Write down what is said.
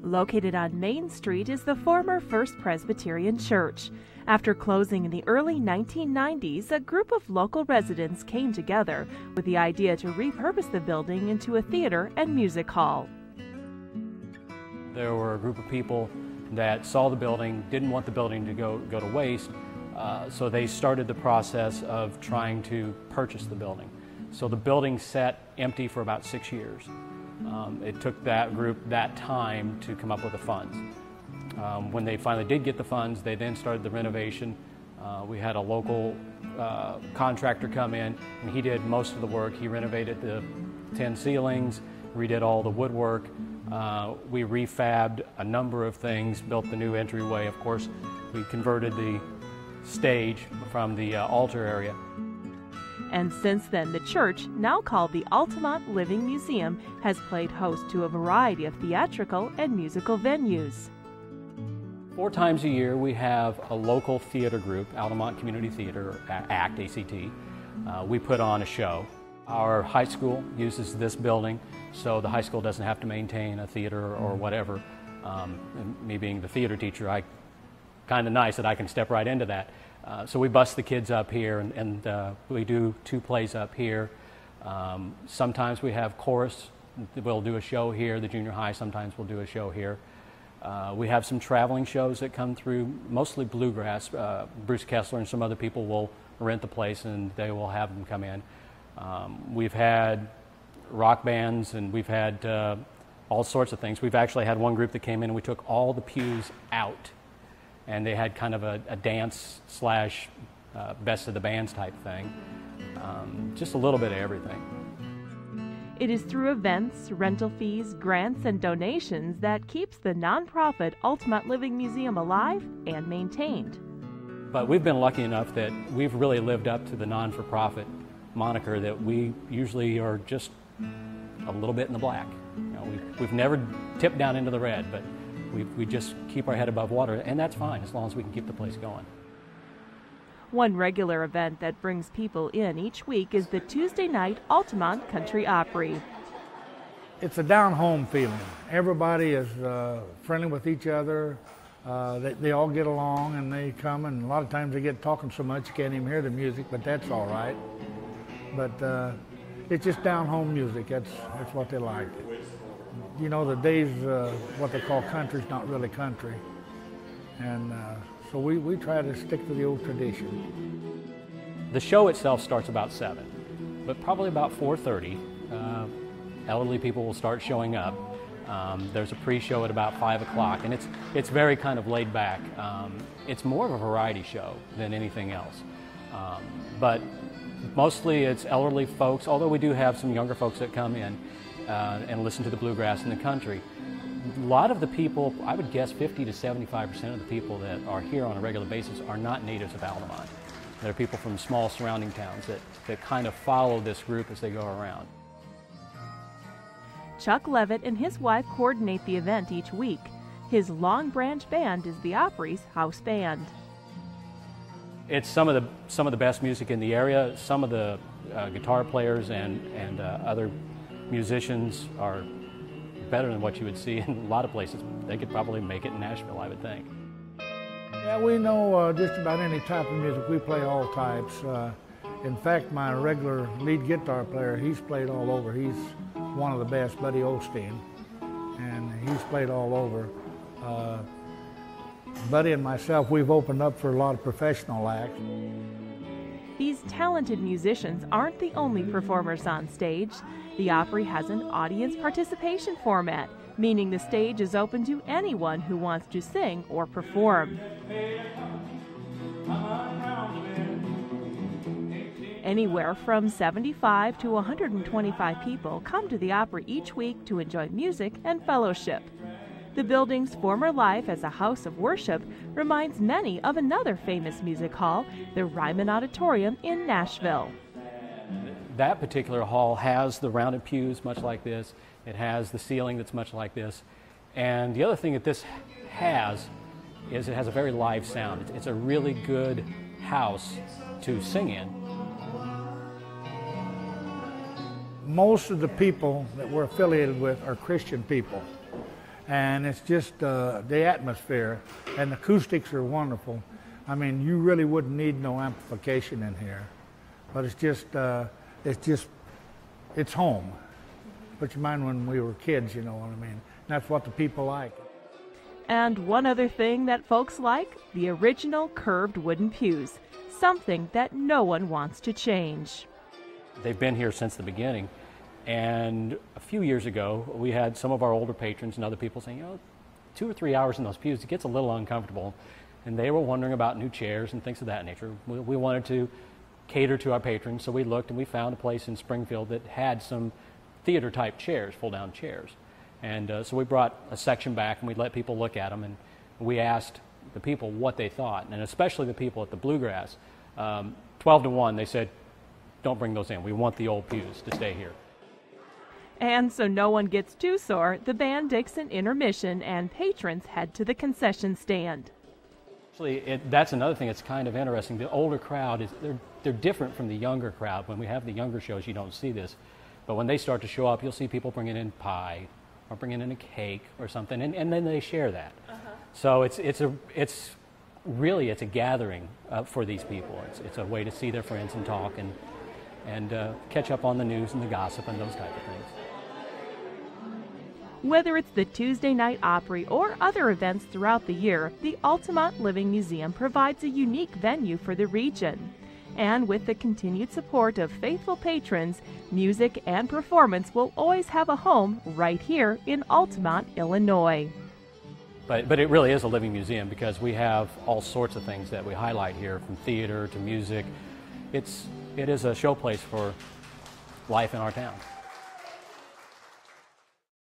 Located on Main Street is the former First Presbyterian Church. After closing in the early 1990s, a group of local residents came together with the idea to repurpose the building into a theater and music hall. There were a group of people that saw the building, didn't want the building to go to waste, so they started the process of trying to purchase the building. So the building sat empty for about 6 years. It took that group that time to come up with the funds. When they finally did get the funds, they then started the renovation. We had a local contractor come in, and he did most of the work. He renovated the tin ceilings, redid all the woodwork. We refabbed a number of things, built the new entryway. Of course, we converted the stage from the altar area. And since then, the church, now called the Altamont Living Museum, has played host to a variety of theatrical and musical venues. 4 times a year, we have a local theater group, Altamont Community Theater, ACT, ACT. We put on a show. Our high school uses this building, so the high school doesn't have to maintain a theater or whatever. And me being the theater teacher, kind of nice that I can step right into that. So we bus the kids up here, and we do 2 plays up here. Sometimes we have chorus. We'll do a show here. The junior high sometimes we'll do a show here. We have some traveling shows that come through, mostly bluegrass. Bruce Kessler and some other people will rent the place, and they will have them come in. We've had rock bands, and we've had all sorts of things. We've actually had one group that came in and we took all the pews out, and they had kind of a dance slash best of the bands type thing. Just a little bit of everything. It is through events, rental fees, grants, and donations that keeps the nonprofit Altamont Living Museum alive and maintained. But we've been lucky enough that we've really lived up to the non-for-profit moniker that we usually are just a little bit in the black. You know, we've never tipped down into the red, but we just keep our head above water, and that's fine as long as we can keep the place going. One regular event that brings people in each week is the Tuesday night Altamont Country Opry. It's a down-home feeling. Everybody is friendly with each other. They all get along, and they come, and a lot of times they get talking so much you can't even hear the music, but that's all right. But it's just down-home music. That's what they like. You know, the days, what they call country is not really country. And so we try to stick to the old tradition. The show itself starts about 7, but probably about 4:30, elderly people will start showing up. There's a pre-show at about 5 o'clock, and it's very kind of laid back. It's more of a variety show than anything else. But mostly it's elderly folks, although we do have some younger folks that come in and listen to the bluegrass and the country. A lot of the people, I would guess 50 to 75% of the people that are here on a regular basis are not natives of Altamont. They're people from small surrounding towns that kind of follow this group as they go around. Chuck Levitt and his wife coordinate the event each week. His Long Branch Band is the Opry's house band. It's some of the best music in the area. Some of the guitar players and other musicians are better than what you would see in a lot of places. They could probably make it in Nashville, I would think. Yeah, we know just about any type of music. We play all types. In fact, my regular lead guitar player, he's played all over. He's one of the best, Buddy Osteen, and he's played all over. Buddy and myself, we've opened up for a lot of professional acts. These talented musicians aren't the only performers on stage. The Opry has an audience participation format, meaning the stage is open to anyone who wants to sing or perform. Anywhere from 75 to 125 people come to the Opry each week to enjoy music and fellowship. The building's former life as a house of worship reminds many of another famous music hall, the Ryman Auditorium in Nashville. That particular hall has the rounded pews much like this. It has the ceiling that's much like this. And the other thing that this has is it has a very live sound. It's a really good house to sing in. Most of the people that we're affiliated with are Christian people. And it's just the atmosphere, and the acoustics are wonderful. I mean, you really wouldn't need no amplification in here, but it's home. Put your mind when we were kids, you know what I mean? That's what the people like. And one other thing that folks like, the original curved wooden pews, something that no one wants to change. They've been here since the beginning, and a few years ago we had some of our older patrons and other people saying, you know, 2 or 3 hours in those pews, it gets a little uncomfortable, and they were wondering about new chairs and things of that nature. We wanted to cater to our patrons, so we looked and we found a place in Springfield that had some theater type chairs, fold down chairs. And so we brought a section back and we let people look at them, and we asked the people what they thought, and especially the people at the Bluegrass. 12 to 1, they said, don't bring those in. We want the old pews to stay here. And so no one gets too sore, the band takes an intermission and patrons head to the concession stand. Actually, that's another thing that's kind of interesting. The older crowd, they're different from the younger crowd. When we have the younger shows, you don't see this. But when they start to show up, you'll see people bringing in pie or bringing in a cake or something, and then they share that. So it's really a gathering for these people. It's a way to see their friends and talk and catch up on the news and the gossip and those type of things. Whether it's the Tuesday Night Opry or other events throughout the year, the Altamont Living Museum provides a unique venue for the region. And with the continued support of faithful patrons, music and performance will always have a home right here in Altamont, Illinois. But it really is a living museum because we have all sorts of things that we highlight here, from theater to music. It is a showplace for life in our town.